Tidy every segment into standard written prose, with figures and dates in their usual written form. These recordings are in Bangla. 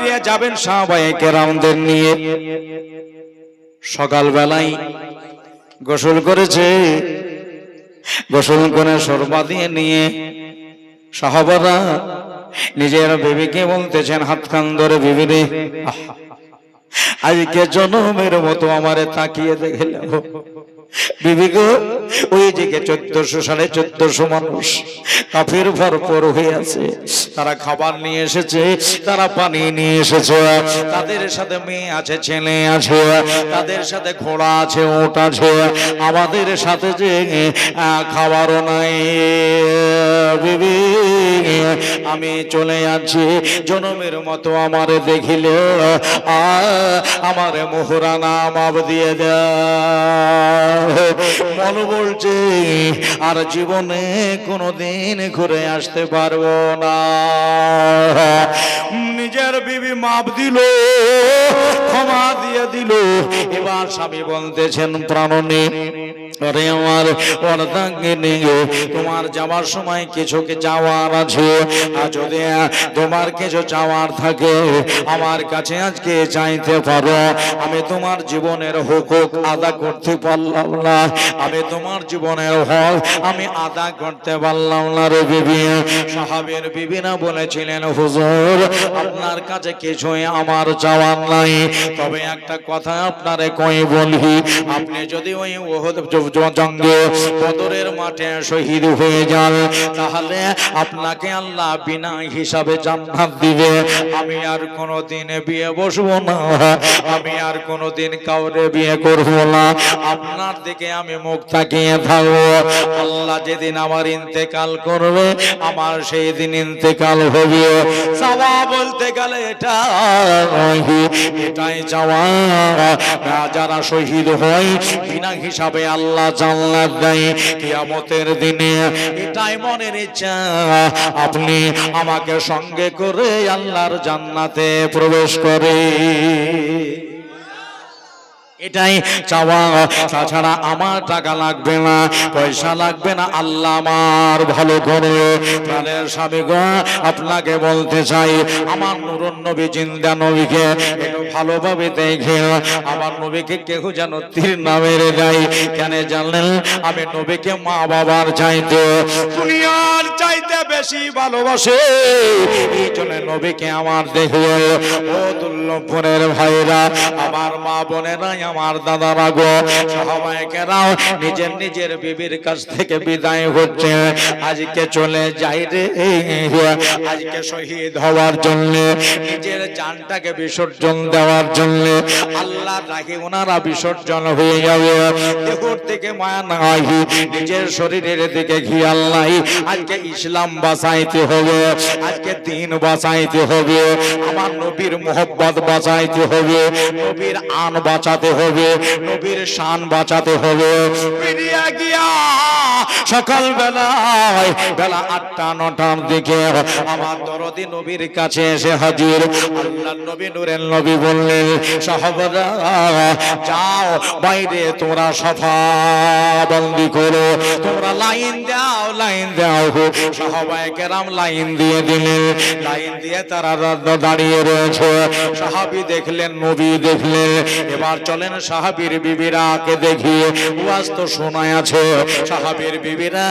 বেরিয়ে যাবেন সাহাবায়ে কেরামদের নিয়ে। সকালবেলায় গোসল করেছে, গোসল করে শরবা দিয়ে নিয়ে সাহাবারা নিজের বিবিকে বলতেছেন, হাত কান ধরে, বিবি রে, আজকে জনমের মতো আমারে তাকিয়ে দেখলে বিবি গো, ওই দিকে 1400 1450 মানুষ কাফের ভরপুর হয়ে আছে, তারা খাবার নিয়ে এসেছে, তারা পানি নিয়ে এসেছে, তাদের সাথে মেয়ে আছে, ছেলে আছে, তাদের সাথে ঘোড়া আছে, উট আছে, আমাদের সাথে যে খাবারও নাই। বিবি আমি চলে যাচ্ছি, জনমের মতো আমারে দেখিলে আমারে মোহরানা মাপ দিয়ে দেয়। মন বলছে আর জীবনে কোনোদিন ঘুরে আসতে পারবো না। নিজের বিবি মাপ দিল, ক্ষমা দিয়ে দিল। এবার স্বামী বলতেছেন, প্রাণনে আরে আমার অর্ধাঙ্গিনী, তোমার যাওয়ার সময় কিছু যাওয়ার আছে, আর যদি তোমার কিছু চাওয়ার থাকে আমার কাছে আজকে চাইতে পারো। আমি তোমার জীবনের হুকুক আদা করতে পারলাম না, আমি তোমার জীবনের হক আমি আদা করতে পারলাম না রে বিবি। সাহাবের বিবিরা বলেছিলেন, হুজুর আপনার কাছে কিছুই আমার চাওয়ার নাই, তবে একটা কথা আপনারে কই বলি, আপনি যদি ওই ওহদ জঙ্গে বদরের মাঠে শহীদ হয়ে যান, তাহলে আপনাকে আল্লাহ বিনা হিসাবে জান্নাত দিবে। আমি আর কোনোদিন বিয়ে বসবো না, আমি আর কোনোদিন কাউরে বিয়ে করবো না, আপনার দিকে আমি মুখ তাকিয়ে থাকবো। আল্লাহ যেদিন আমার ইন্তেকাল করবে, আমার সেই দিন ইন্তেকাল হবে। চাওয়া বলতে গেলে এটাই চাওয়া, যারা শহীদ হয় বিনা হিসাবে আল্লাহ জান্নাত দেয় কিয়ামতের দিনে। এটাই মনের ইচ্ছা, আপনি আমাকে সঙ্গে করে আল্লাহর জান্নাতে প্রবেশ করে, এটাই চাওয়া। তাছাড়া আমার টাকা লাগবে না, পয়সা লাগবে না, আল্লাহ আমার ভালো করে। প্রাণের স্বামী গো, আপনাকে বলতে চাই, আমার নূরুন নবী জিন্দা নবীকে একটু ভালোভাবে দেখে, আমার নবীকে কেউ যেন তীর না মেরে দেয়। কেন জানলেন? আমি নবীকে মা বাবার চাইতে, দুনিয়ার চাইতে বেশি ভালোবাসে, এই জন্য নবীকে আমার দেখবে। ও দুর্লভপুরের ভাইরা, আমার মা বোনেরা, আমার দাদারা গো, সাহাবায়ে কেরাম নিজের নিজের বিবির কাছ থেকে বিদায় হচ্ছে। আজকে চলে যাই রে, আজকে শহীদ হওয়ার জন্য, নিজের জানটাকে বিসর্জন দেওয়ার জন্য। আল্লাহ রাখি ওনারা বিসর্জন হয়ে যাবে, দেহর থেকে মায়া নাই, নিজের শরীরের দিকে খেয়াল নাই। আজকে ইসলাম বাঁচাইতে হবে, আজকে দিন বাঁচাইতে হবে, আমার নবীর মোহব্বত বাঁচাইতে হবে, নবীর আন বাঁচাতে হবে, নবীর শান বাঁচাতে হবে। বেরিয়ে গিয়া সকাল বেলায় বেলা 8টা 9টার দিকে আমার দরদি নবীর কাছে এসে হাজির। আল্লাহর নবী নূরের নবী বললেন, সাহাবারা যাও বাইরে, তোমরা সাফা বন্দি করো, তোমরা লাইন দাও, লাইন দাও। সাহাবায়ে কেরাম লাইন দিয়ে দিলেন, লাইন দিয়ে তারা দাঁড়িয়ে রয়েছে। সাহাবী দেখলেন, নবী দেখলেন। এবার চলেন সাহাবীর বিবিরাকে দেখিয়ে, ওয়াজ তো শোনায় আছে। সাহাবীর বিবিরা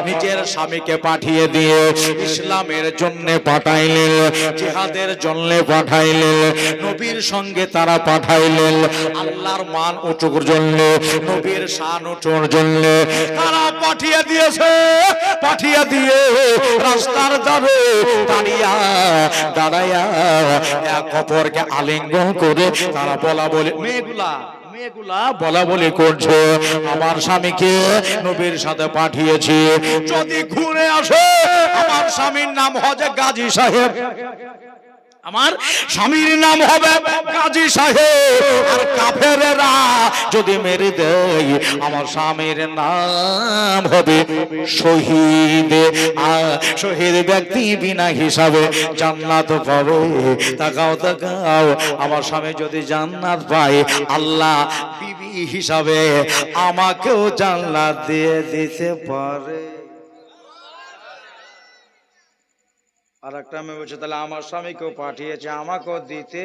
নিজের স্বামীকে পাঠিয়ে দিয়ে ইসলামের জন্য পাঠাইলেন, জিহাদের জন্য পাঠাইলেন, নবীর সঙ্গে তারা পাঠাইলেন আল্লাহর মান উঁচুর জন্য, নবীর শান উঁচুর জন্য তারা পাঠিয়ে দিয়েছে। পাঠিয়ে দিয়ে রাস্তার ধারে দাঁড়িয়া দাঁড়াইয়া এক অপরকে আলিঙ্গন করে তারা বলা বলে, মেয়েগুলা বলা বলি করছে, আমার স্বামীকে নবীর সাথে পাঠিয়েছি, যদি ঘুরে আসে আমার স্বামীর নাম হবে গাজী সাহেব, আমার স্বামীর নাম হবে গাজী সাহেব, আর কাফেরেরা যদি মেরে দেয় আমার স্বামীর নাম হবে শহীদ। শহীদ ব্যক্তি বিনা হিসাবে জান্নাত পাবে। তাকাও তাকাও, আমার স্বামী যদি জান্নাত পায়, আল্লাহ বিবি হিসাবে আমাকেও জান্নাত দিয়ে দিতে পারে। আর একটা মেয়ে বলছে তাহলে আমার স্বামীকেও পাঠিয়েছে আমাকেও দিতে